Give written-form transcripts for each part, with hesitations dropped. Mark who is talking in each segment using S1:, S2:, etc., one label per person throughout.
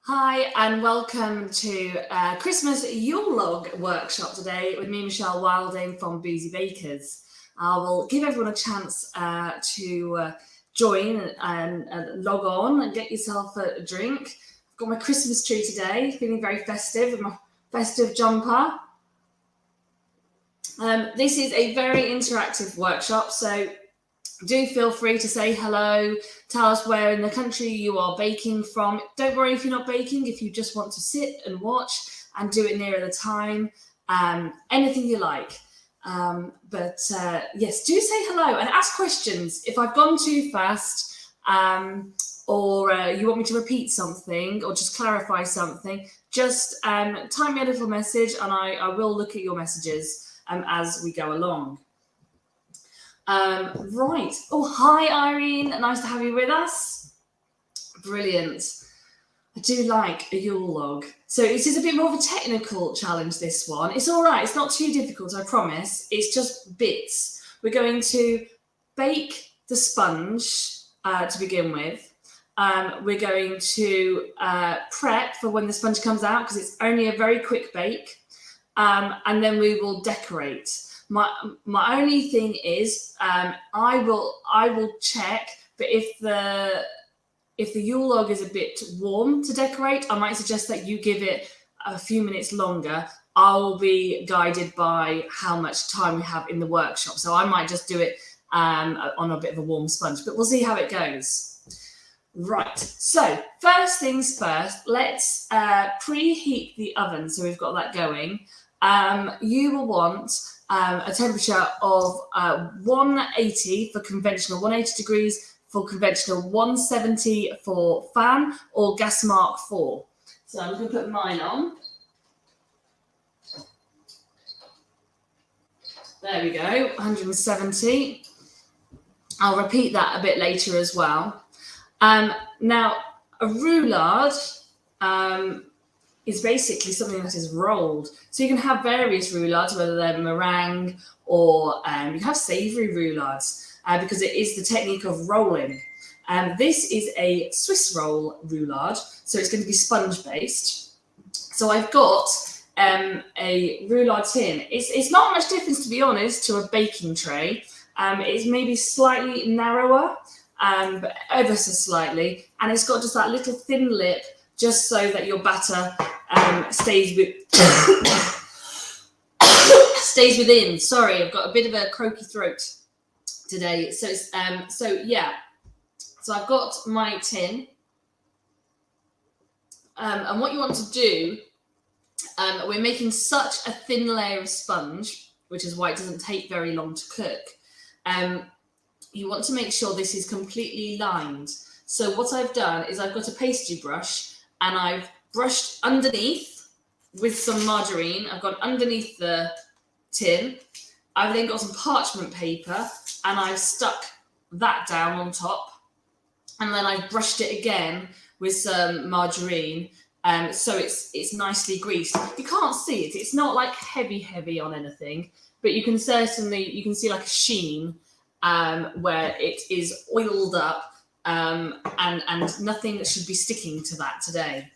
S1: Hi and welcome to Christmas Yule Log workshop today with me, Michelle Wilding from Boozy Bakers. I will give everyone a chance to join and log on and get yourself a drink. I've got my Christmas tree today, feeling very festive with my festive jumper. This is a very interactive workshop, so do feel free to say hello, tell us where in the country you are baking from. Don't worry if you're not baking, if you just want to sit and watch and do it nearer the time, anything you like. Yes, do say hello and ask questions. If I've gone too fast or you want me to repeat something or just clarify something, just type me a little message and I will look at your messages as we go along. Right. Oh, hi, Irene. Nice to have you with us. Brilliant. I do like a Yule log. So it is a bit more of a technical challenge, this one. It's all right. It's not too difficult, I promise. It's just bits. We're going to bake the sponge to begin with. We're going to prep for when the sponge comes out because it's only a very quick bake. And then we will decorate. My only thing is I will check, but if the Yule log is a bit warm to decorate, I might suggest that you give it a few minutes longer. I'll be guided by how much time we have in the workshop, so I might just do it on a bit of a warm sponge, but we'll see how it goes. Right, so first things first, let's preheat the oven so we've got that going. You will want a temperature of 180 for conventional, 180 degrees for conventional, 170 for fan or gas mark 4. So I'm going to put mine on. There we go, 170. I'll repeat that a bit later as well. Now, a roulade is basically something that is rolled. So you can have various roulades, whether they're meringue or you have savoury roulades because it is the technique of rolling. This is a Swiss roll roulade, so it's going to be sponge based. So I've got a roulade tin. It's not much difference, to be honest, to a baking tray. It's maybe slightly narrower, but ever so slightly, and it's got just that little thin lip just so that your batter stays within. Sorry, I've got a bit of a croaky throat today. So I've got my tin, and what you want to do, we're making such a thin layer of sponge, which is why it doesn't take very long to cook. You want to make sure this is completely lined. So what I've done is I've got a pastry brush and I've brushed underneath with some margarine. I've gone underneath the tin. I've then got some parchment paper and I've stuck that down on top. And then I've brushed it again with some margarine. So it's nicely greased. You can't see it. It's not like heavy on anything, but you can see like a sheen where it is oiled up. And nothing should be sticking to that today.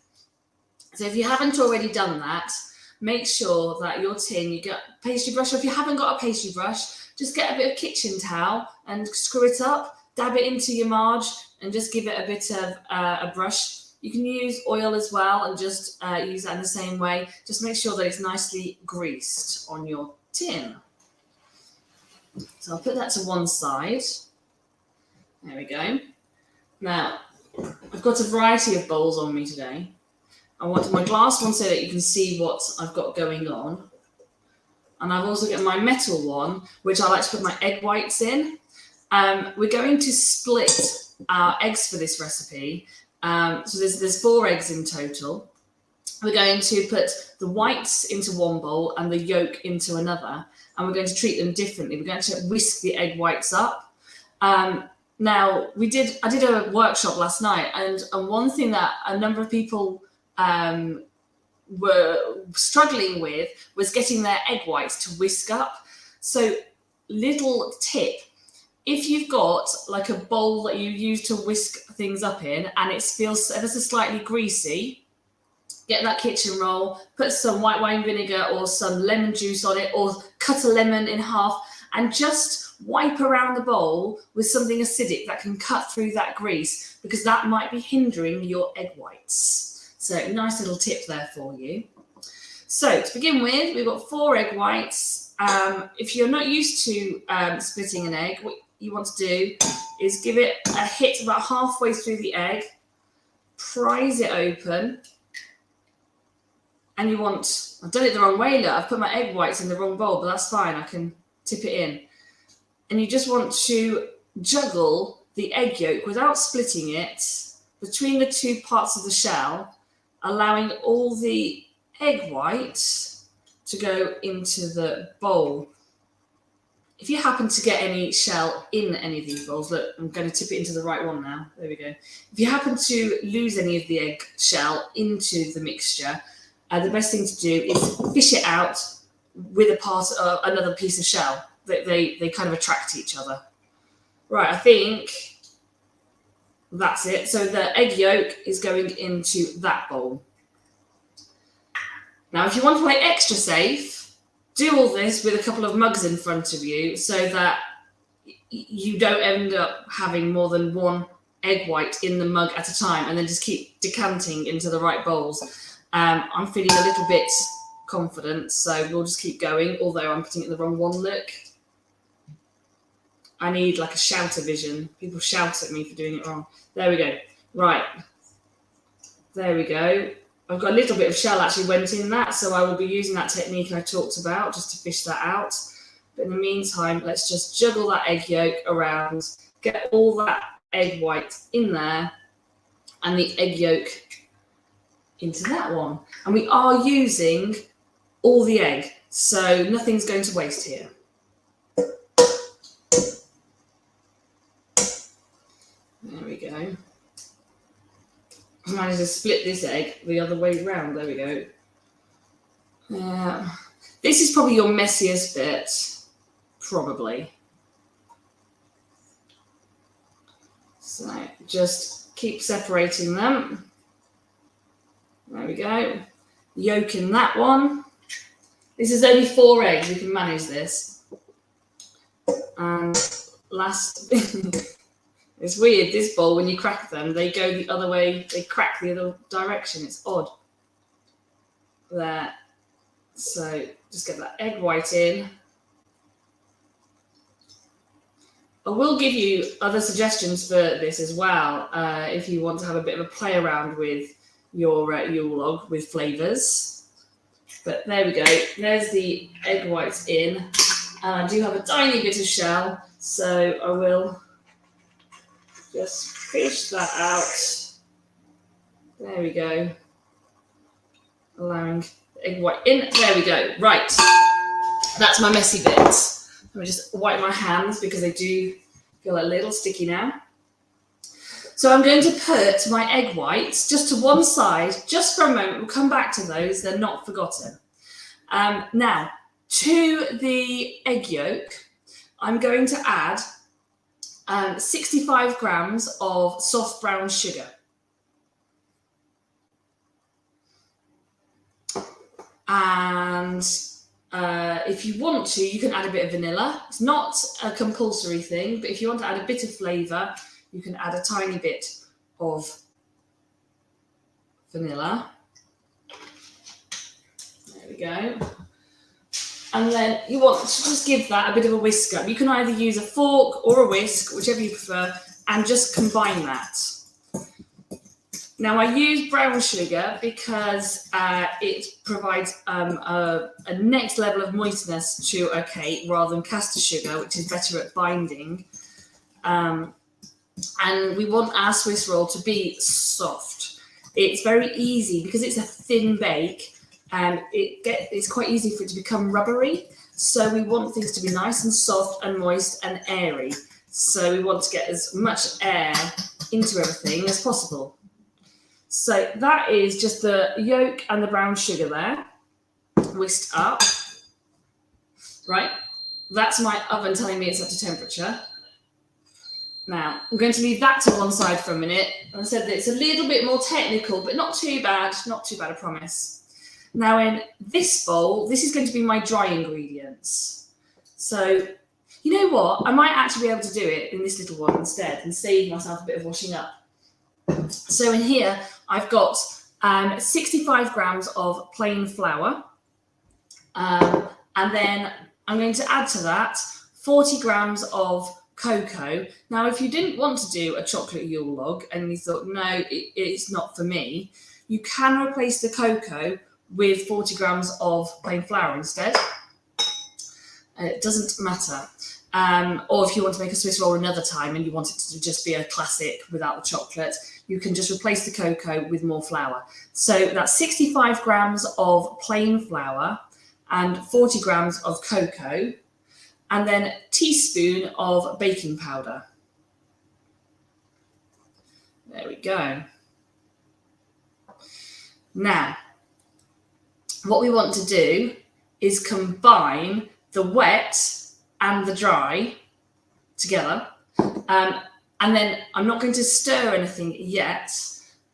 S1: So if you haven't already done that, make sure that your tin, you get a pastry brush, or if you haven't got a pastry brush, just get a bit of kitchen towel and screw it up, dab it into your marge and just give it a bit of a brush. You can use oil as well and just use that in the same way. Just make sure that it's nicely greased on your tin. So I'll put that to one side. There we go. Now, I've got a variety of bowls on me today. I wanted my glass one so that you can see what I've got going on. And I've also got my metal one, which I like to put my egg whites in. We're going to split our eggs for this recipe. So there's 4 eggs in total. We're going to put the whites into one bowl and the yolk into another. And we're going to treat them differently. We're going to whisk the egg whites up. Now, I did a workshop last night, and one thing that a number of people were struggling with was getting their egg whites to whisk up. So, little tip, if you've got like a bowl that you use to whisk things up in and it feels ever so slightly greasy, get that kitchen roll, put some white wine vinegar or some lemon juice on it, or cut a lemon in half, and just wipe around the bowl with something acidic that can cut through that grease, because that might be hindering your egg whites. So nice little tip there for you. So to begin with, we've got 4 egg whites. If you're not used to splitting an egg, what you want to do is give it a hit about halfway through the egg, prise it open, and you want, I've done it the wrong way, look, I've put my egg whites in the wrong bowl, but that's fine, I can tip it in. And you just want to juggle the egg yolk without splitting it between the 2 parts of the shell, allowing all the egg white to go into the bowl. If you happen to get any shell in any of these bowls, look, I'm going to tip it into the right one now. There we go. If you happen to lose any of the egg shell into the mixture, the best thing to do is fish it out with a part of another piece of shell. They kind of attract each other. Right, I think that's it. So the egg yolk is going into that bowl. Now, if you want to play extra safe, do all this with a couple of mugs in front of you so that you don't end up having more than 1 egg white in the mug at a time, and then just keep decanting into the right bowls. I'm feeling a little bit confident, so we'll just keep going, although I'm putting it in the wrong one, look. I need like a shouter vision. People shout at me for doing it wrong. There we go. Right. There we go. I've got a little bit of shell actually went in that, so I will be using that technique I talked about just to fish that out. But in the meantime, let's just juggle that egg yolk around, get all that egg white in there, and the egg yolk into that one. And we are using all the egg, so nothing's going to waste here. There we go. I managed to split this egg the other way around. There we go. This is probably your messiest bit, probably. So just keep separating them. There we go. Yolk in that one. This is only 4 eggs. You can manage this. And last. It's weird, this bowl, when you crack them, they go the other way, they crack the other direction. It's odd. There. So just get that egg white in. I will give you other suggestions for this as well, if you want to have a bit of a play around with your Yule Log with flavours. But there we go. There's the egg whites in. And I do have a tiny bit of shell, so I will just fish that out. There we go. Allowing the egg white in. There we go. Right. That's my messy bits. Let me just wipe my hands because they do feel a little sticky now. So I'm going to put my egg whites just to one side, just for a moment. We'll come back to those. They're not forgotten. Now, to the egg yolk, I'm going to add 65 grams of soft brown sugar. And if you want to, you can add a bit of vanilla. It's not a compulsory thing, but if you want to add a bit of flavour, you can add a tiny bit of vanilla. There we go. And then you want to just give that a bit of a whisk up. You can either use a fork or a whisk, whichever you prefer, and just combine that. Now I use brown sugar because it provides a next level of moistness to a cake rather than caster sugar, which is better at binding. And we want our Swiss roll to be soft. It's very easy because it's a thin bake. And it's quite easy for it to become rubbery. So we want things to be nice and soft and moist and airy. So we want to get as much air into everything as possible. So that is just the yolk and the brown sugar there, whisked up. Right, that's my oven telling me it's up to temperature. Now, I'm going to leave that to one side for a minute. I said that it's a little bit more technical, but not too bad, I promise. Now in this bowl, this is going to be my dry ingredients. So, you know what? I might actually be able to do it in this little one instead and save myself a bit of washing up. So in here, I've got 65 grams of plain flour. And then I'm going to add to that 40 grams of cocoa. Now, if you didn't want to do a chocolate Yule log and you thought, no, it's not for me, you can replace the cocoa with 40 grams of plain flour instead. It doesn't matter. Or if you want to make a Swiss roll another time and you want it to just be a classic without the chocolate, you can just replace the cocoa with more flour. So that's 65 grams of plain flour and 40 grams of cocoa, and then a teaspoon of baking powder. There we go. Now, what we want to do is combine the wet and the dry together. And then I'm not going to stir anything yet.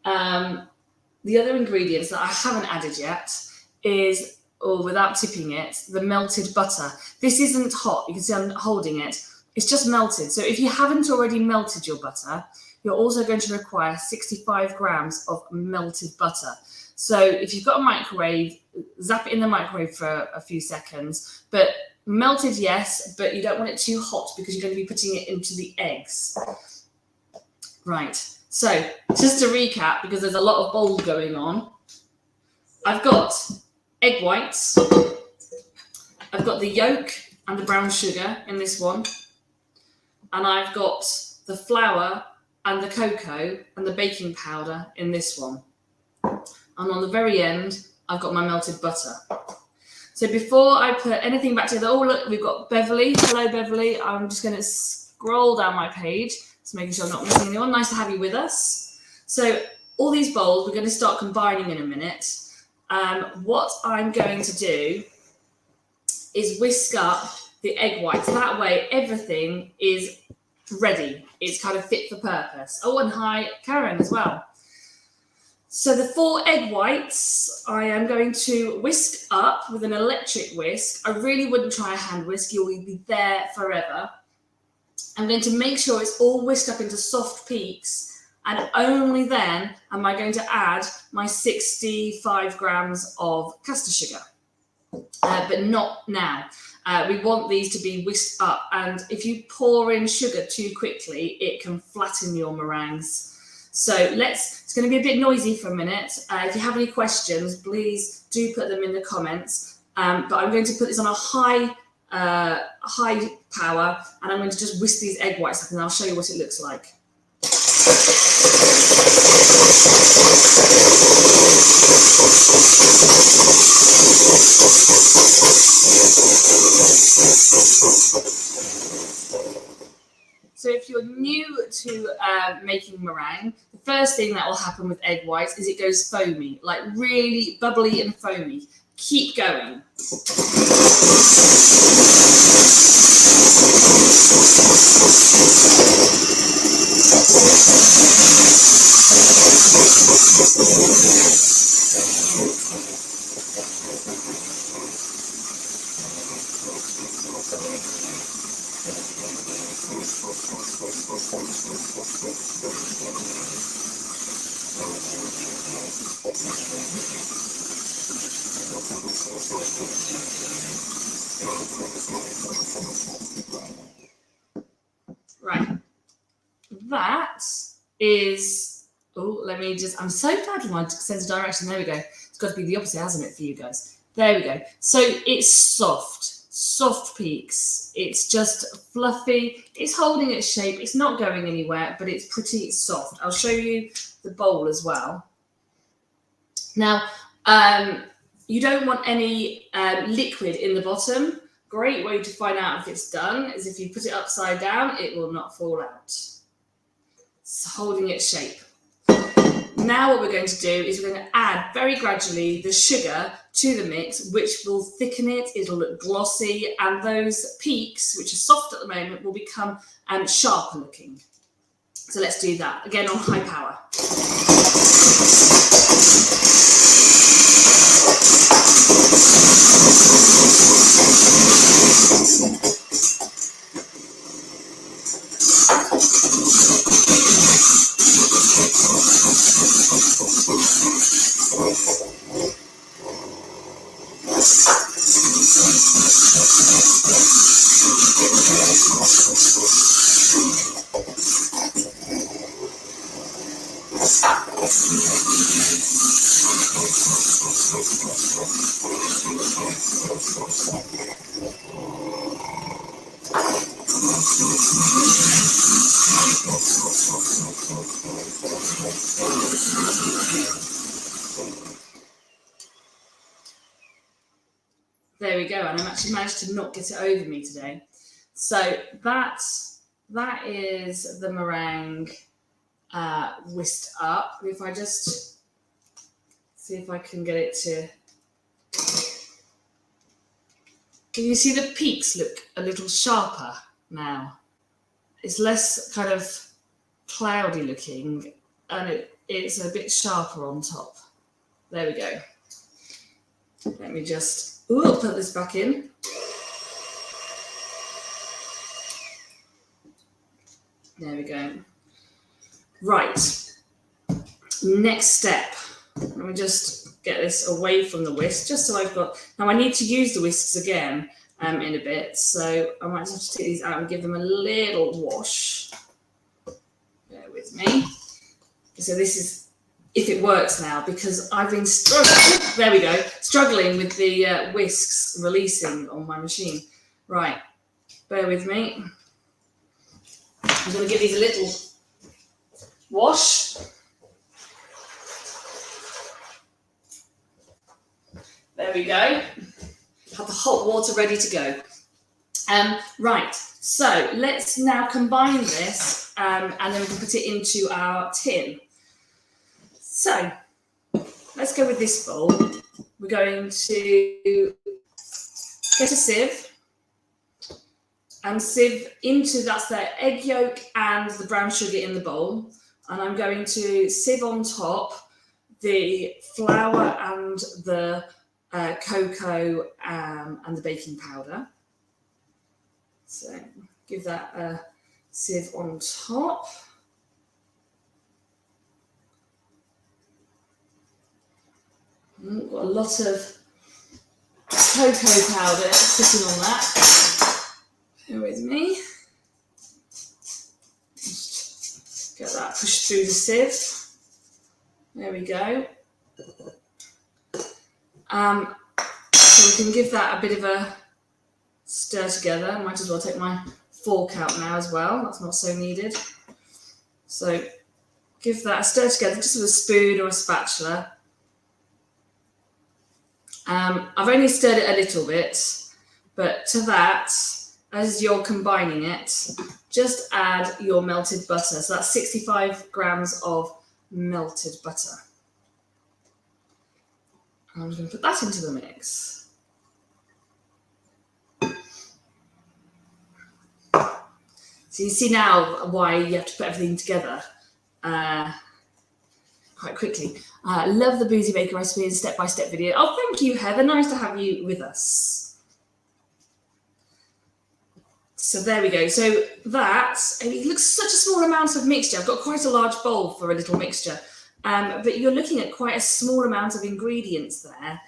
S1: The other ingredients that I haven't added yet is, or without tipping it, the melted butter. This isn't hot, you can see I'm holding it. It's just melted. So if you haven't already melted your butter, you're also going to require 65 grams of melted butter. So if you've got a microwave, zap it in the microwave for a few seconds, but melted, yes, but you don't want it too hot because you're going to be putting it into the eggs. Right, so just to recap, because there's a lot of bowl going on, I've got egg whites, I've got the yolk and the brown sugar in this one, and I've got the flour and the cocoa and the baking powder in this one. And on the very end, I've got my melted butter. So before I put anything back together, oh look, we've got Beverly. Hello, Beverly. I'm just going to scroll down my page, just making sure I'm not missing anyone. Nice to have you with us. So all these bowls, we're going to start combining in a minute. What I'm going to do is whisk up the egg whites. That way, everything is ready. It's kind of fit for purpose. Oh, and hi, Karen, as well. So the 4 egg whites, I am going to whisk up with an electric whisk. I really wouldn't try a hand whisk. You'll be there forever. I'm going to make sure it's all whisked up into soft peaks, and only then am I going to add my 65 grams of caster sugar, but not now. We want these to be whisked up, and if you pour in sugar too quickly, it can flatten your meringues. So it's going to be a bit noisy for a minute. If you have any questions, please do put them in the comments. But I'm going to put this on a high power, and I'm going to just whisk these egg whites up, and I'll show you what it looks like. So if you're new to making meringue, the first thing that will happen with egg whites is it goes foamy, like really bubbly and foamy. Keep going. Right, that is, oh, let me just, I'm so bad with my sense of direction. There we go. It's got to be the opposite, hasn't it, for you guys? There we go. So it's soft peaks. It's just fluffy. It's holding its shape. It's not going anywhere, but it's pretty soft. I'll show you the bowl as well. Now, you don't want any liquid in the bottom. Great way to find out if it's done is if you put it upside down, it will not fall out. It's holding its shape. Now what we're going to do is we're going to add very gradually the sugar to the mix, which will thicken it, it'll look glossy, and those peaks, which are soft at the moment, will become sharper looking. So let's do that, again on high power. There we go, and I've actually managed to not get it over me today. So that is the meringue whisked up. If I just see if I can get it to... Can you see the peaks look a little sharper now? It's less kind of cloudy looking, and it's a bit sharper on top. There we go. Let me just put this back in. There we go. Right. Next step. Let me just get this away from the whisk, just so I've got... Now I need to use the whisks again in a bit, so I might have to take these out and give them a little wash. Bear with me. So this is, if it works now, because I've been struggling. There we go. Struggling with the whisks releasing on my machine. Right. Bear with me. I'm going to give these a little wash. There we go. Have the hot water ready to go. Right, so let's now combine this and then we can put it into our tin. So let's go with this bowl. We're going to get a sieve and sieve into, that's the egg yolk and the brown sugar in the bowl. And I'm going to sieve on top the flour and the cocoa and the baking powder. So give that a sieve on top. Got a lot of cocoa powder sitting on that. Bear with me. Just get that pushed through the sieve. There we go. So we can give that a bit of a stir together. I might as well take my fork out now as well. That's not so needed. So give that a stir together just with a spoon or a spatula. I've only stirred it a little bit, but to that, as you're combining it, just add your melted butter. So that's 65 grams of melted butter. I'm just going to put that into the mix. So you see now why you have to put everything together quite quickly. I love the Boozy Baker recipe and step-by-step video. Oh, thank you, Heather. Nice to have you with us. So there we go. So that, it looks such a small amount of mixture. I've got quite a large bowl for a little mixture. But you're looking at quite a small amount of ingredients there.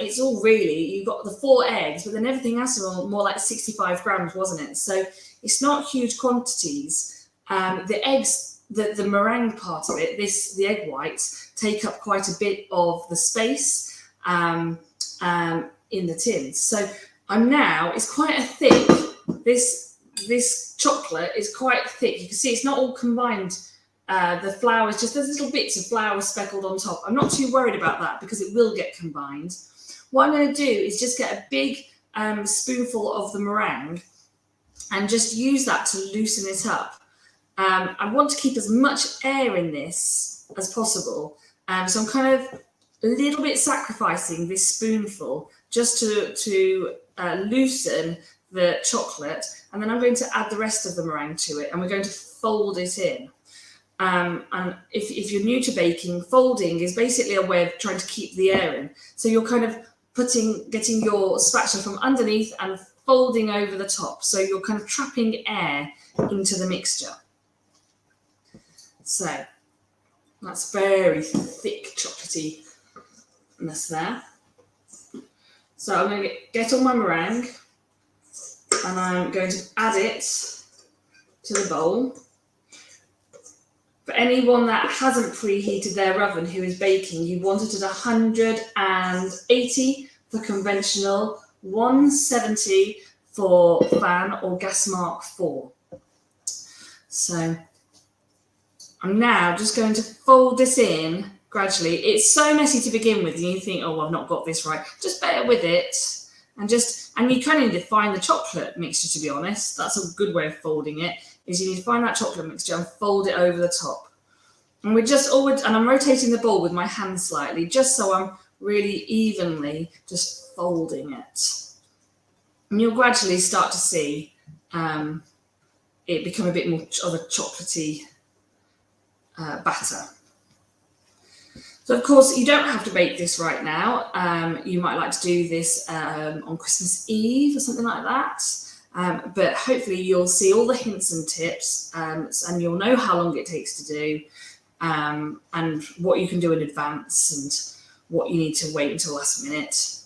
S1: It's all really, you've got the 4 eggs, but then everything else is more like 65 grams, wasn't it? So it's not huge quantities. The eggs, the meringue part of it, the egg whites, take up quite a bit of the space in the tin. So it's quite a thick, this chocolate is quite thick. You can see it's not all combined. The flour is just, there's little bits of flour speckled on top. I'm not too worried about that because it will get combined. What I'm going to do is just get a big spoonful of the meringue and just use that to loosen it up. I want to keep as much air in this as possible. So I'm kind of a little bit sacrificing this spoonful just to loosen the chocolate, and then I'm going to add the rest of the meringue to it, and we're going to fold it in. And if you're new to baking, folding is basically a way of trying to keep the air in. So you're kind of getting your spatula from underneath and folding over the top. So you're kind of trapping air into the mixture. So that's very thick chocolatey-ness there. So I'm going to get on my meringue, and I'm going to add it to the bowl. For anyone that hasn't preheated their oven who is baking, you want it at 180 for conventional, 170 for fan or gas mark 4. So I'm now just going to fold this in gradually. It's so messy to begin with, and you think, oh, well, I've not got this right. Just bear with it, and you kind of need to find the chocolate mixture, to be honest. That's a good way of folding it, is you need to find that chocolate mixture and fold it over the top. And I'm rotating the bowl with my hand slightly, just so I'm really evenly just folding it. And you'll gradually start to see it become a bit more of a chocolatey batter. So of course you don't have to bake this right now. You might like to do this on Christmas Eve or something like that. But hopefully you'll see all the hints and tips, and you'll know how long it takes to do, and what you can do in advance and what you need to wait until last minute.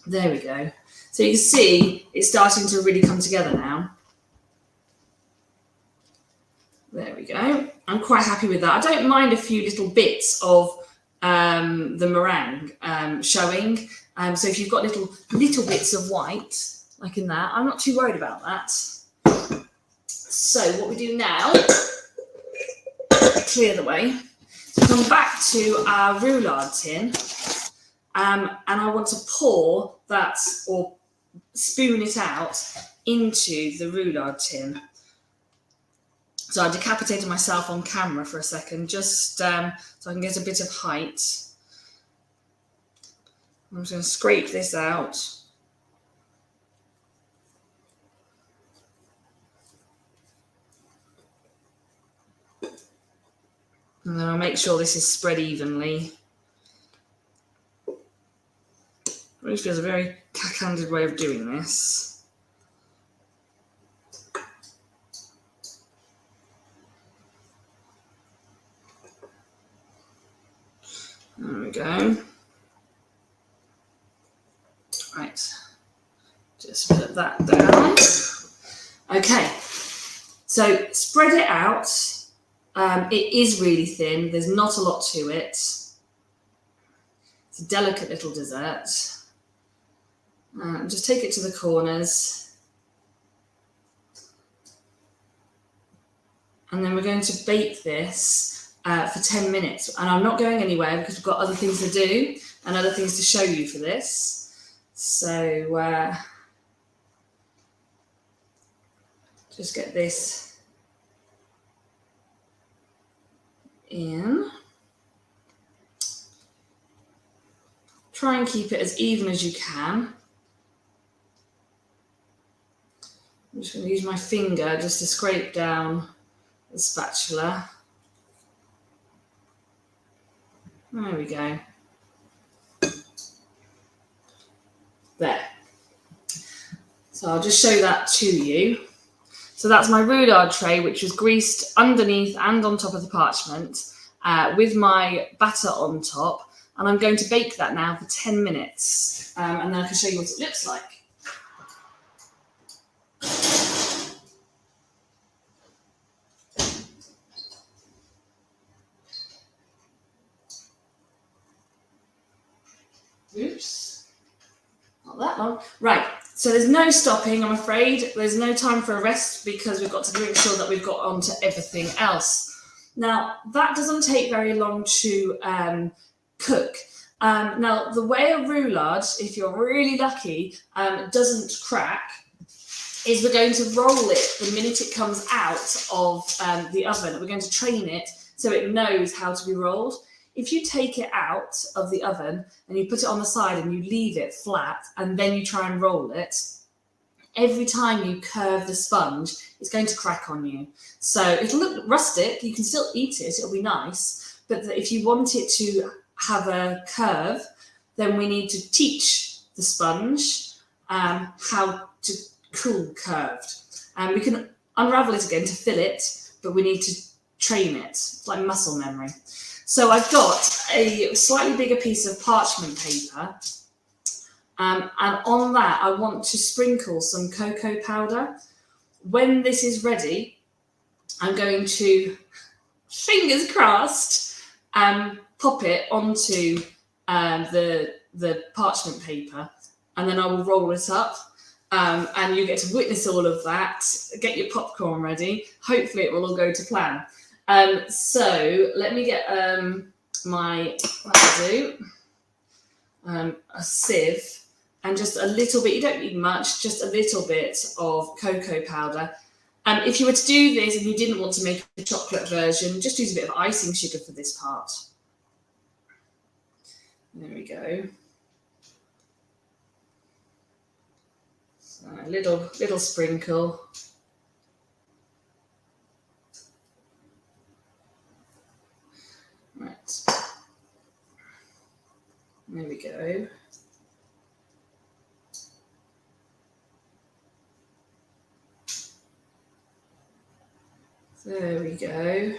S1: There we go. So you can see it's starting to really come together now. There we go. I'm quite happy with that. I don't mind a few little bits of the meringue showing. So if you've got little bits of white, like in that, I'm not too worried about that. So what we do now, clear the way. So come back to our roulade tin, and I want to pour that, or spoon it out into the roulade tin. So I decapitated myself on camera for a second, just so I can get a bit of height. I'm just going to scrape this out. And then I'll make sure this is spread evenly. Which feels a very cack-handed way of doing this. There we go. Right. Just put that down. Okay. So spread it out. It is really thin. There's not a lot to it. It's a delicate little dessert. Just take it to the corners. And then we're going to bake this for 10 minutes. And I'm not going anywhere because we've got other things to do and other things to show you for this. So just get this in. Try and keep it as even as you can. I'm just going to use my finger just to scrape down the spatula. There we go. There. So I'll just show that to you. So that's my roulade tray, which was greased underneath and on top of the parchment with my batter on top. And I'm going to bake that now for 10 minutes. And then I can show you what it looks like. Oops, not that long. Right, so there's no stopping, I'm afraid. There's no time for a rest because we've got to make sure that we've got onto everything else. Now, that doesn't take very long to cook. Now, the way a roulade, if you're really lucky, doesn't crack, is we're going to roll it the minute it comes out of the oven. We're going to train it so it knows how to be rolled. If you take it out of the oven and you put it on the side and you leave it flat and then you try and roll it, every time you curve the sponge, it's going to crack on you. So it'll look rustic, you can still eat it, it'll be nice, but if you want it to have a curve, then we need to teach the sponge how to cool curved. And we can unravel it again to fill it, but we need to train it. It's like muscle memory. So I've got a slightly bigger piece of parchment paper, and on that I want to sprinkle some cocoa powder. When this is ready, I'm going to, fingers crossed, pop it onto the parchment paper, and then I will roll it up. And you get to witness all of that. Get your popcorn ready. Hopefully it will all go to plan. So let me get a sieve and just a little bit, you don't need much, just a little bit of cocoa powder. If you were to do this and you didn't want to make a chocolate version, just use a bit of icing sugar for this part. There we go. So a little sprinkle. Right. There we go. There we go.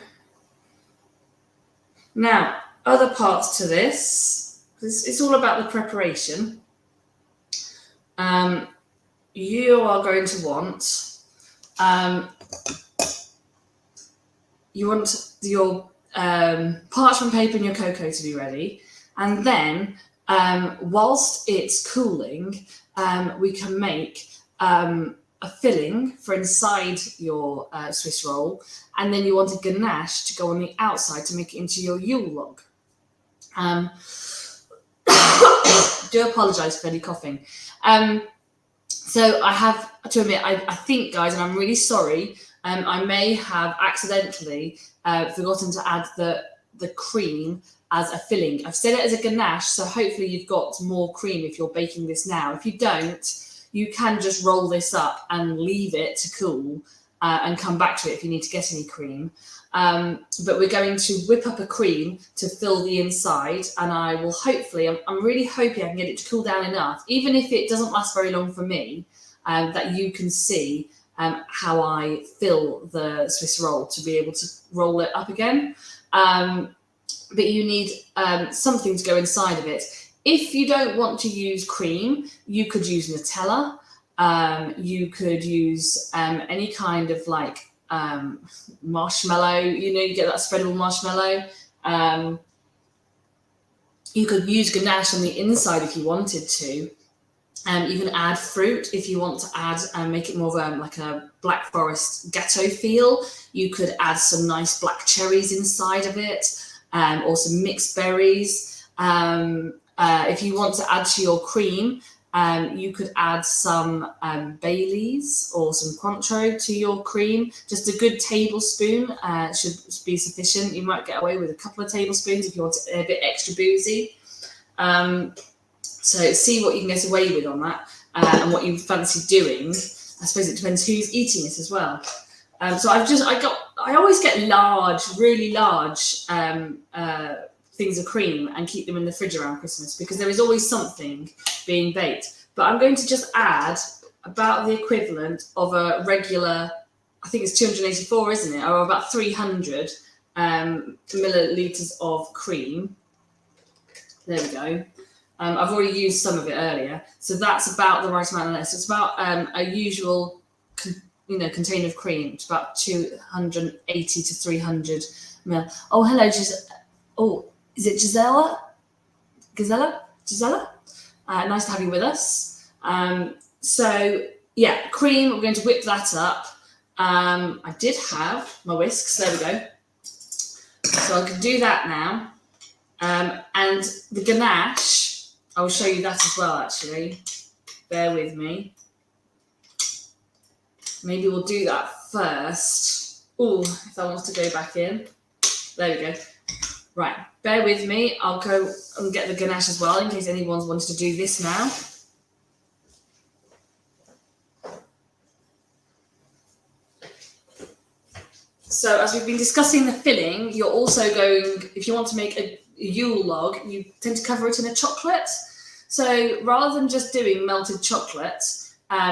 S1: Now, other parts to this, it's all about the preparation. You are going to want, your parchment paper and your cocoa to be ready. And then, whilst it's cooling, we can make a filling for inside your Swiss roll, and then you want a ganache to go on the outside to make it into your Yule Log. Do apologise for any coughing. So I have to admit, I think, guys, and I'm really sorry, I may have accidentally forgotten to add the cream as a filling. I've said it as a ganache, so hopefully you've got more cream if you're baking this now. If you don't, you can just roll this up and leave it to cool and come back to it if you need to get any cream. But we're going to whip up a cream to fill the inside, and I will hopefully, I'm really hoping I can get it to cool down enough, even if it doesn't last very long for me, that you can see how I fill the Swiss roll to be able to roll it up again. But you need something to go inside of it. If you don't want to use cream, you could use Nutella. You could use any kind of like marshmallow, you get that spreadable marshmallow. You could use ganache on the inside if you wanted to. You can add fruit if you want to add and make it more of like a Black Forest gâteau feel. You could add some nice black cherries inside of it, or some mixed berries. If you want to add to your cream, you could add some Baileys or some Cointreau to your cream. Just a good tablespoon should be sufficient. You might get away with a couple of tablespoons if you want it a bit extra boozy. So see what you can get away with on that, and what you fancy doing. I suppose it depends who's eating it as well. So I always get really large things of cream and keep them in the fridge around Christmas, because there is always something being baked. But I'm going to just add about the equivalent of a regular, I think it's 284, isn't it? Or about 300 millilitres of cream. There we go. I've already used some of it earlier. So that's about the right amount of this. It's about a usual container of cream. It's about 280 to 300 ml. Oh, hello, is it Gisela? Gisela? Nice to have you with us. So yeah, cream, we're going to whip that up. I did have my whisks, there we go. So I can do that now. And the ganache, I will show you that as well, actually. Bear with me. Maybe we'll do that first. Oh, if that wants to go back in. There we go. Right, bear with me. I'll go and get the ganache as well, in case anyone's wanted to do this now. So as we've been discussing the filling, you're also going, if you want to make a Yule log, you tend to cover it in a chocolate. So rather than just doing melted chocolate,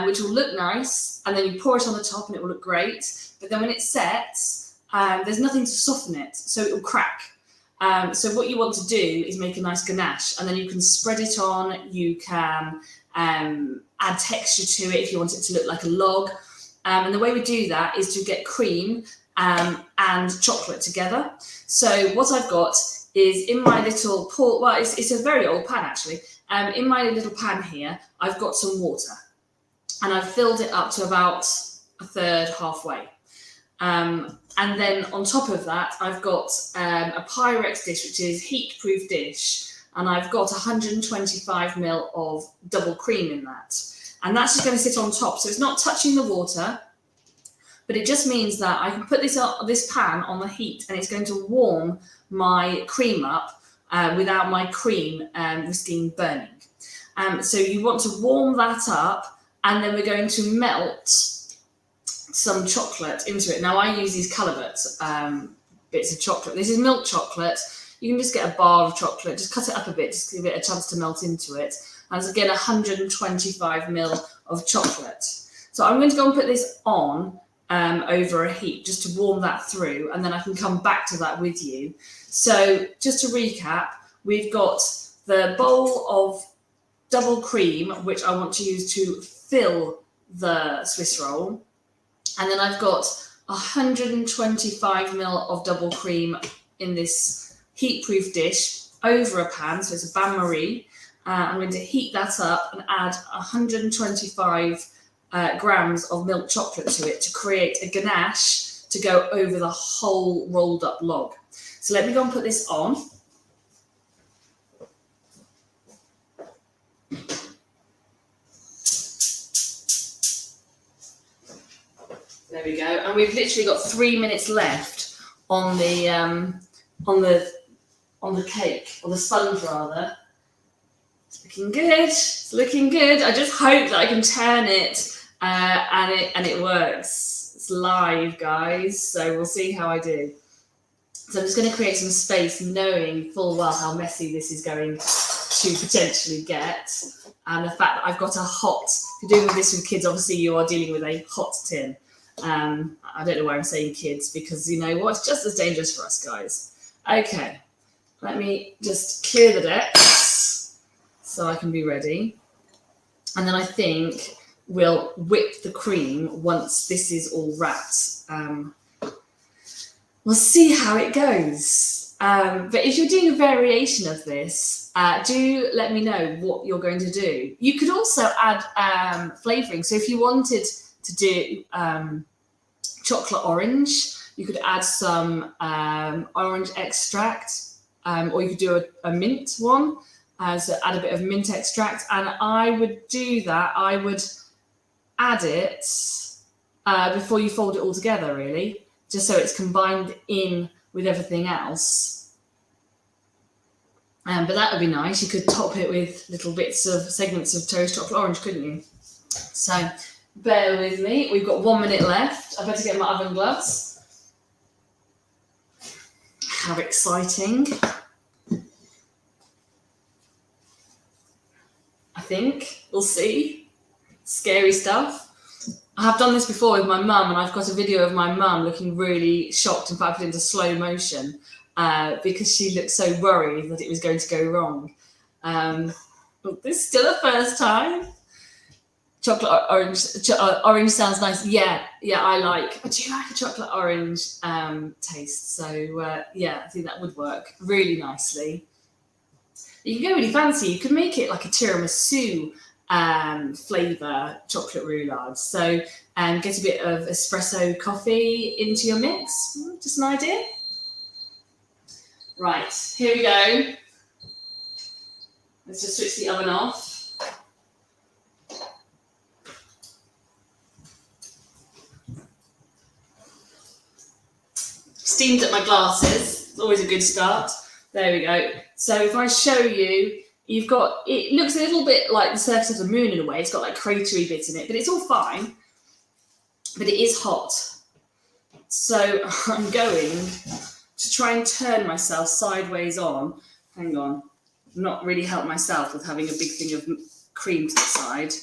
S1: which will look nice, and then you pour it on the top and it will look great, but then when it sets, there's nothing to soften it, so it will crack. So what you want to do is make a nice ganache, and then you can spread it on, you can add texture to it if you want it to look like a log. And the way we do that is to get cream and chocolate together. So what I've got is in my little pot, well, it's a very old pan actually. In my little pan here, I've got some water, and I've filled it up to about a third, halfway. And then on top of that, I've got a Pyrex dish, which is heat-proof dish, and I've got 125 ml of double cream in that. And that's just going to sit on top, so it's not touching the water, but it just means that I can put this pan on the heat, and it's going to warm my cream up without my cream risking burning. So you want to warm that up, and then we're going to melt some chocolate into it. Now I use these Calibut bits of chocolate. This is milk chocolate. You can just get a bar of chocolate, just cut it up a bit, just give it a chance to melt into it. And it's again 125 ml of chocolate. So I'm going to go and put this on over a heat just to warm that through, and then I can come back to that with you. So just to recap, we've got the bowl of double cream, which I want to use to fill the Swiss roll. And then I've got 125 ml of double cream in this heat-proof dish over a pan, so it's a bain-marie. I'm going to heat that up and add 125 grams of milk chocolate to it to create a ganache to go over the whole rolled up log. So let me go and put this on. There we go, and we've literally got 3 minutes left on the cake, or the sponge rather. It's looking good. It's looking good. I just hope that I can turn it and it works. It's live, guys, so we'll see how I do. So I'm just going to create some space, knowing full well how messy this is going to potentially get, and the fact that I've got a hot. If you're doing this with kids, obviously you are dealing with a hot tin. I don't know why I'm saying kids, because you know what, it's just as dangerous for us guys. Okay, let me just clear the decks so I can be ready, and then I think we'll whip the cream once this is all wrapped. We'll see how it goes, but if you're doing a variation of this, do let me know what you're going to do. You could also add flavouring, so if you wanted to do chocolate orange, you could add some orange extract, or you could do a mint one, so add a bit of mint extract, and I would do that. I would add it before you fold it all together, really, just so it's combined in with everything else. But that would be nice. You could top it with little bits of segments of toast chocolate orange, couldn't you? So bear with me. We've got 1 minute left. I better get my oven gloves. How exciting. I think. We'll see. Scary stuff. I have done this before with my mum, and I've got a video of my mum looking really shocked. In fact, I put it into slow motion because she looked so worried that it was going to go wrong. But this is still a first time. Chocolate orange. Orange sounds nice. Yeah, I do like a chocolate orange taste. So yeah, I think that would work really nicely. You can go really fancy. You could make it like a tiramisu flavour chocolate roulade. So get a bit of espresso coffee into your mix. Just an idea. Right, here we go. Let's just switch the oven off. Steamed up my glasses. It's always a good start. There we go. So if I show you, you've got, it looks a little bit like the surface of the moon in a way. It's got like cratery bits in it, but it's all fine. But it is hot. So I'm going to try and turn myself sideways on. Hang on. Not really help myself with having a big thing of cream to the side.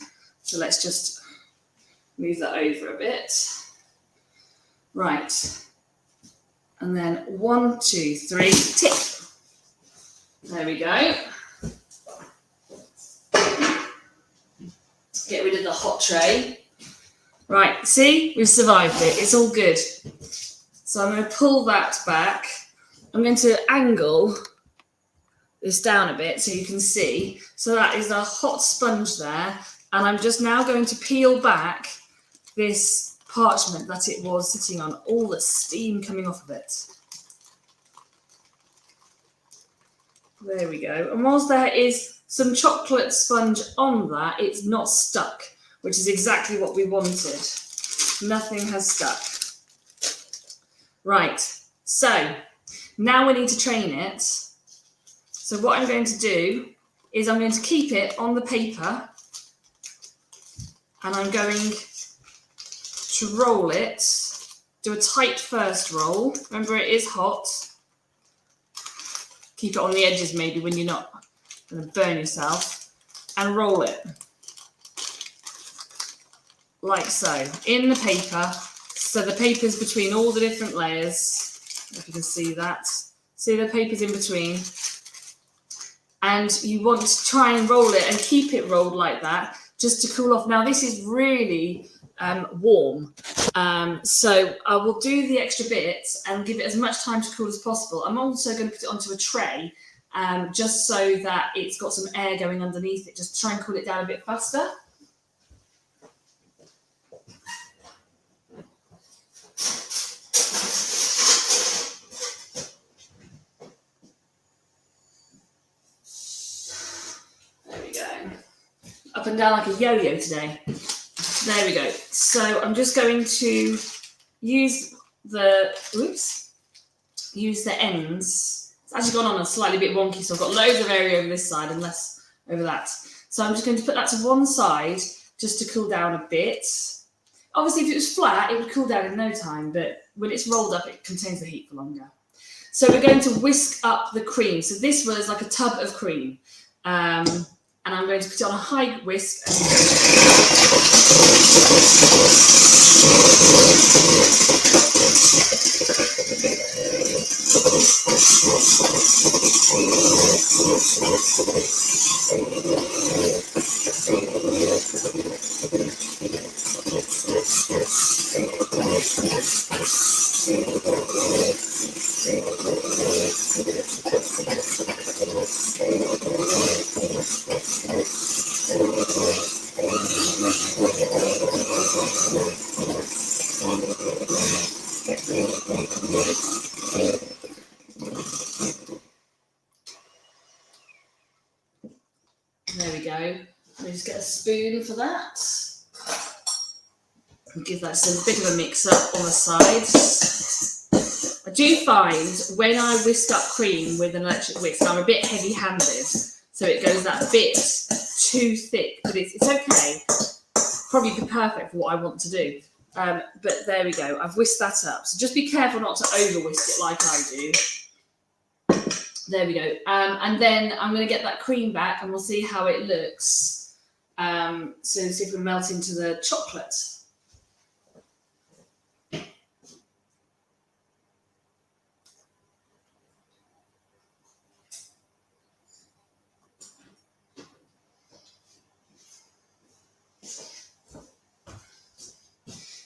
S1: So let's just move that over a bit. Right. And then 1, 2, 3, tip. There we go. Get rid of the hot tray. Right, see, we've survived it. It's all good. So I'm going to pull that back. I'm going to angle this down a bit so you can see. So that is a hot sponge there. And I'm just now going to peel back this parchment that it was sitting on, all the steam coming off of it. There we go. And whilst there is some chocolate sponge on that, it's not stuck, which is exactly what we wanted. Nothing has stuck. Right, so now we need to train it. So what I'm going to do is I'm going to keep it on the paper and I'm going to roll it, do a tight first roll. Remember, it is hot. Keep it on the edges maybe when you're not going to burn yourself, and roll it like so in the paper. So the paper's between all the different layers, if you can see that. See, the paper's in between. And you want to try and roll it and keep it rolled like that just to cool off. Now this is really warm, so I will do the extra bits and give it as much time to cool as possible. I'm also going to put it onto a tray just so that it's got some air going underneath it, just to try and cool it down a bit faster. There we go. Up and down like a yo-yo today. There we go. So I'm just going to use the ends. It's actually gone on a slightly bit wonky, so I've got loads of area over this side and less over that. So I'm just going to put that to one side just to cool down a bit. Obviously, if it was flat, it would cool down in no time, but when it's rolled up, it contains the heat for longer. So we're going to whisk up the cream. So this was like a tub of cream. And I'm going to put it on a high whisk. There we go. Let me just get a spoon for that. And give that a bit of a mix up on the sides. I do find when I whisk up cream with an electric whisk, I'm a bit heavy-handed, so it goes that bit too thick, but it's okay. Probably be perfect for what I want to do. But there we go. I've whisked that up. So just be careful not to over-whisk it like I do. There we go. And then I'm going to get that cream back and we'll see how it looks. So see if we melt into the chocolate.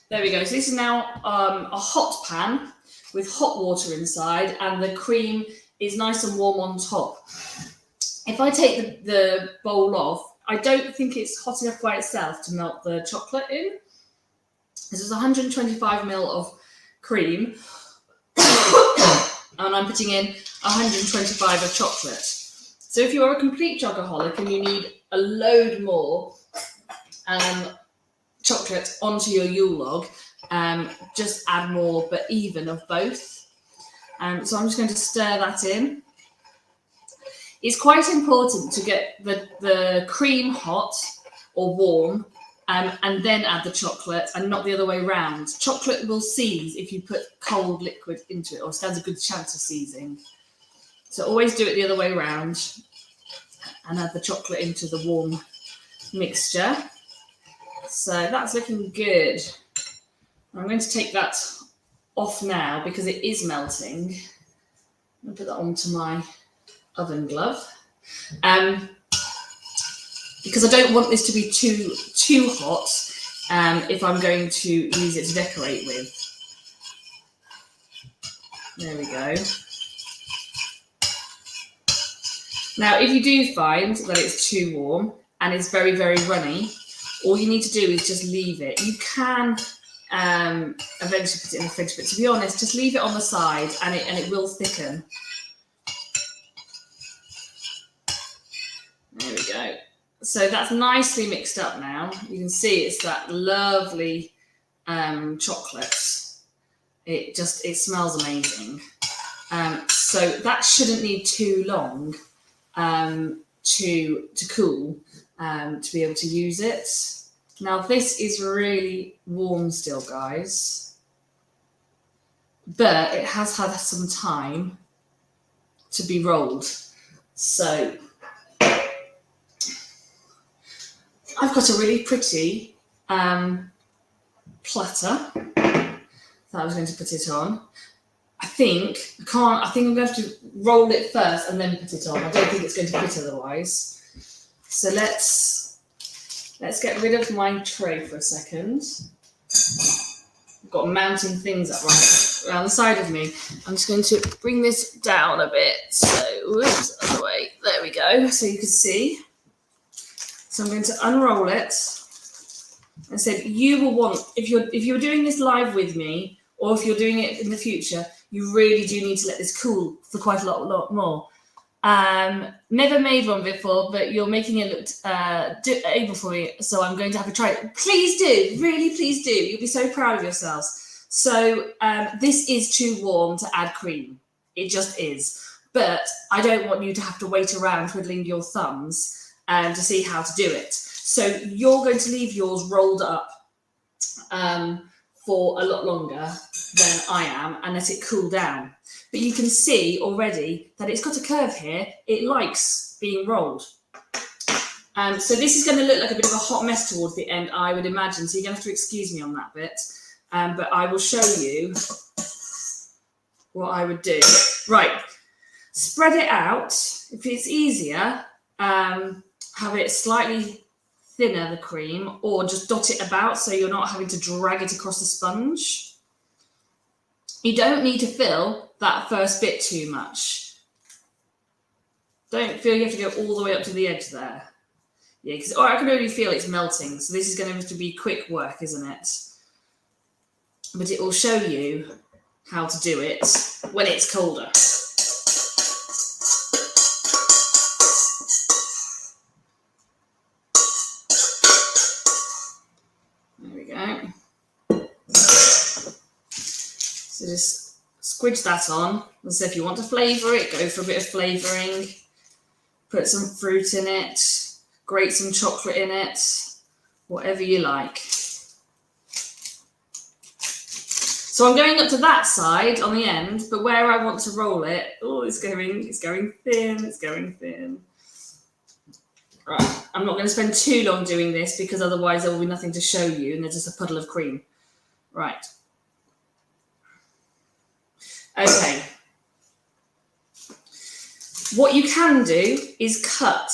S1: There we go. So this is now a hot pan with hot water inside and the cream is nice and warm on top. If I take the bowl off, I don't think it's hot enough by itself to melt the chocolate in. This is 125 ml of cream and I'm putting in 125 of chocolate. So if you're a complete chocoholic and you need a load more chocolate onto your Yule Log, just add more, but even of both. So I'm just going to stir that in. It's quite important to get the cream hot or warm and then add the chocolate, and not the other way around. Chocolate will seize if you put cold liquid into it, or stands a good chance of seizing. So always do it the other way around, and add the chocolate into the warm mixture. So that's looking good. I'm going to take that off now because it is melting. I'm going to put that onto my oven glove. Because I don't want this to be too hot if I'm going to use it to decorate with. There we go. Now, if you do find that it's too warm and it's very, very runny, all you need to do is just leave it. You can eventually put it in the fridge, but to be honest, just leave it on the side and it will thicken. There we go. So that's nicely mixed up now. You can see it's that lovely chocolate. It smells amazing. So that shouldn't need too long to cool to be able to use it. Now this is really warm still, guys, but it has had some time to be rolled. So I've got a really pretty platter that I was going to put it on. I think I'm going to have to roll it first and then put it on. I don't think it's going to fit otherwise. So let's get rid of my tray for a second. I've got mounting things up right around the side of me. I'm just going to bring this down a bit. So, whoops, other way. There we go. So you can see. So I'm going to unroll it. I said you will want, if you're doing this live with me, or if you're doing it in the future, you really do need to let this cool for quite a lot more. Never made one before, but you're making it look able for me, so I'm going to have a try. Please do, really, please do. You'll be so proud of yourselves. So this is too warm to add cream. It just is. But I don't want you to have to wait around twiddling your thumbs to see how to do it. So you're going to leave yours rolled up for a lot longer than I am and let it cool down. But you can see already that it's got a curve here. It likes being rolled. So this is going to look like a bit of a hot mess towards the end, I would imagine. So you're going to have to excuse me on that bit. But I will show you what I would do. Right, spread it out. If it's easier, have it slightly thinner, the cream, or just dot it about so you're not having to drag it across the sponge. You don't need to fill that first bit too much. Don't feel you have to go all the way up to the edge there. Yeah, because I can already feel it's melting, so this is going to have to be quick work, isn't it? But it will show you how to do it when it's colder. So just squidge that on. And so if you want to flavour it, go for a bit of flavouring. Put some fruit in it. Grate some chocolate in it. Whatever you like. So I'm going up to that side on the end, but where I want to roll it, oh, it's going thin. Right, I'm not going to spend too long doing this because otherwise there will be nothing to show you and there's just a puddle of cream. Right. Okay. What you can do is cut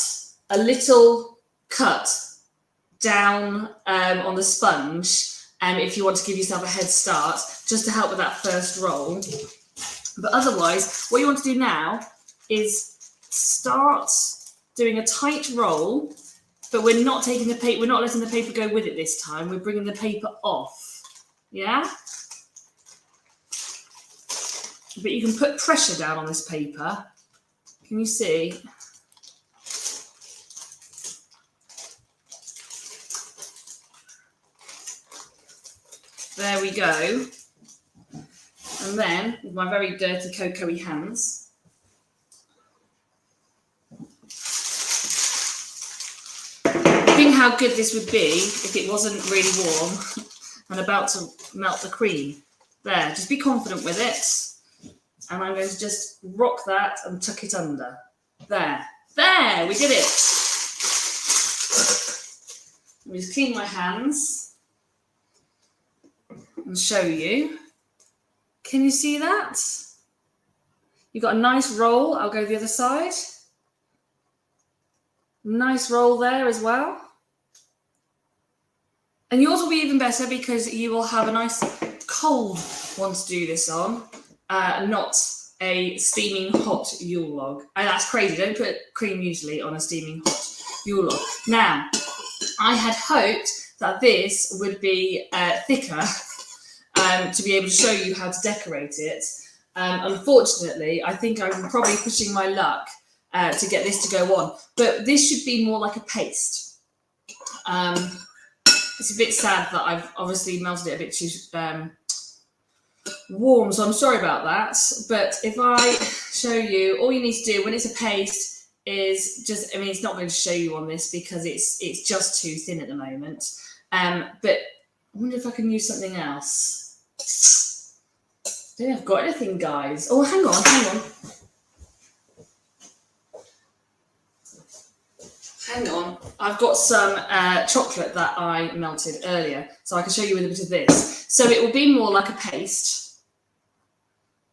S1: a little cut down on the sponge if you want to give yourself a head start, just to help with that first roll. But otherwise, what you want to do now is start doing a tight roll, but we're not taking the paper, we're not letting the paper go with it this time. We're bringing the paper off. Yeah? But you can put pressure down on this paper. Can you see? There we go. And then, with my very dirty cocoa-y hands, Think how good this would be if it wasn't really warm and about to melt the cream. There, just be confident with it. And I'm going to just rock that and tuck it under. There, we did it. Let me just clean my hands and show you. Can you see that? You've got a nice roll. I'll go the other side. Nice roll there as well. And yours will be even better because you will have a nice cold one to do this on, not a steaming hot Yule log. And that's crazy. Don't put cream usually on a steaming hot Yule log. Now, I had hoped that this would be thicker to be able to show you how to decorate it. Unfortunately, I think I'm probably pushing my luck to get this to go on. But this should be more like a paste. It's a bit sad that I've obviously melted it a bit too warm, so I'm sorry about that. But if I show you, all you need to do when it's a paste is just, I mean, it's not going to show you on this because it's just too thin at the moment. But I wonder if I can use something else. I don't think I've got anything, guys. Oh, hang on. Hang on, I've got some chocolate that I melted earlier, so I can show you with a bit of this. So it will be more like a paste,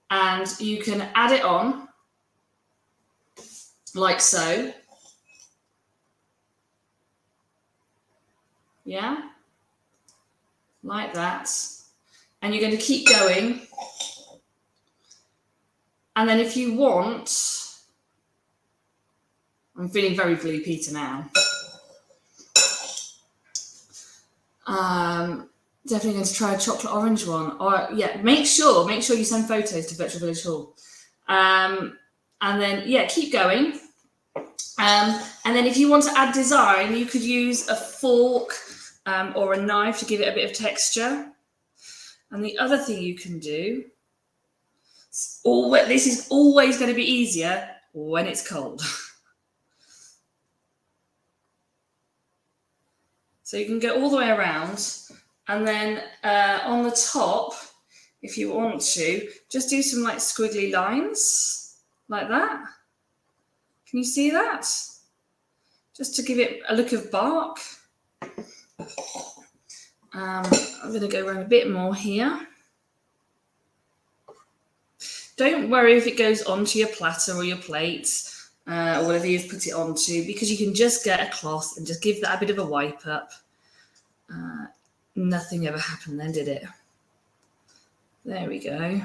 S1: and you can add it on, like so. Yeah, like that. And you're going to keep going. And then if you want, I'm feeling very Blue Peter now. Definitely going to try a chocolate orange one. Or yeah, make sure you send photos to Virtual Village Hall. And then yeah, keep going. And then if you want to add design, you could use a fork or a knife to give it a bit of texture. And the other thing you can do, this is always going to be easier when it's cold. So you can go all the way around, and then on the top, if you want to, just do some like squiggly lines, like that. Can you see that? Just to give it a look of bark. I'm going to go around a bit more here. Don't worry if it goes onto your platter or your plate or whatever you've put it onto, because you can just get a cloth and just give that a bit of a wipe up. Nothing ever happened then, did it? There we go.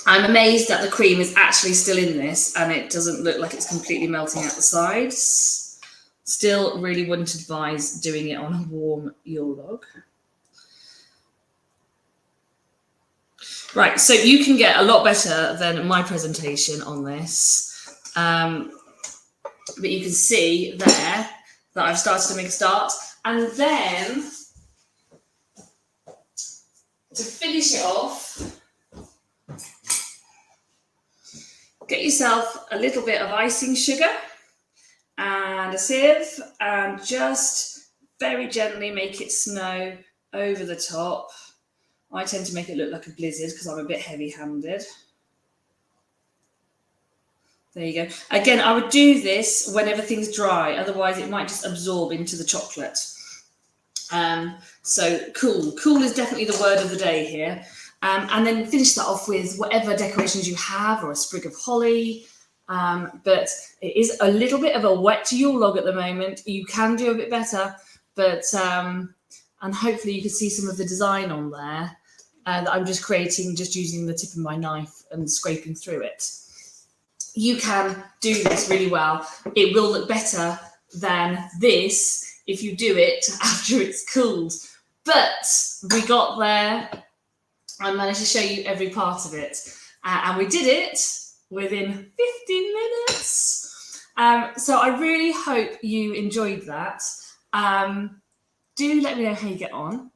S1: I'm amazed that the cream is actually still in this and it doesn't look like it's completely melting out the sides. Still really wouldn't advise doing it on a warm Yule log. Right, so you can get a lot better than my presentation on this. But you can see there that I've started to make a start. And then, to finish it off, get yourself a little bit of icing sugar and a sieve, and just very gently make it snow over the top. I tend to make it look like a blizzard because I'm a bit heavy-handed. There you go. Again, I would do this when everything's dry, otherwise it might just absorb into the chocolate. So cool. Cool is definitely the word of the day here. And then finish that off with whatever decorations you have, or a sprig of holly. But it is a little bit of a wet Yule log at the moment. You can do a bit better, but and hopefully you can see some of the design on there that I'm just creating, just using the tip of my knife and scraping through it. You can do this really well. It will look better than this if you do it after it's cooled. But we got there. I managed to show you every part of it. And we did it within 15 minutes. So I really hope you enjoyed that. Do let me know how you get on.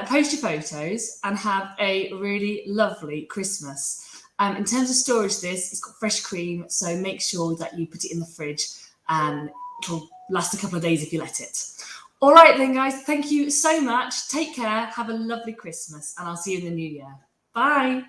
S1: Post your photos and have a really lovely Christmas. In terms of storage, it's got fresh cream, so make sure that you put it in the fridge and it'll last a couple of days if you let it. All right then, guys. Thank you so much. Take care. Have a lovely Christmas, and I'll see you in the new year. Bye.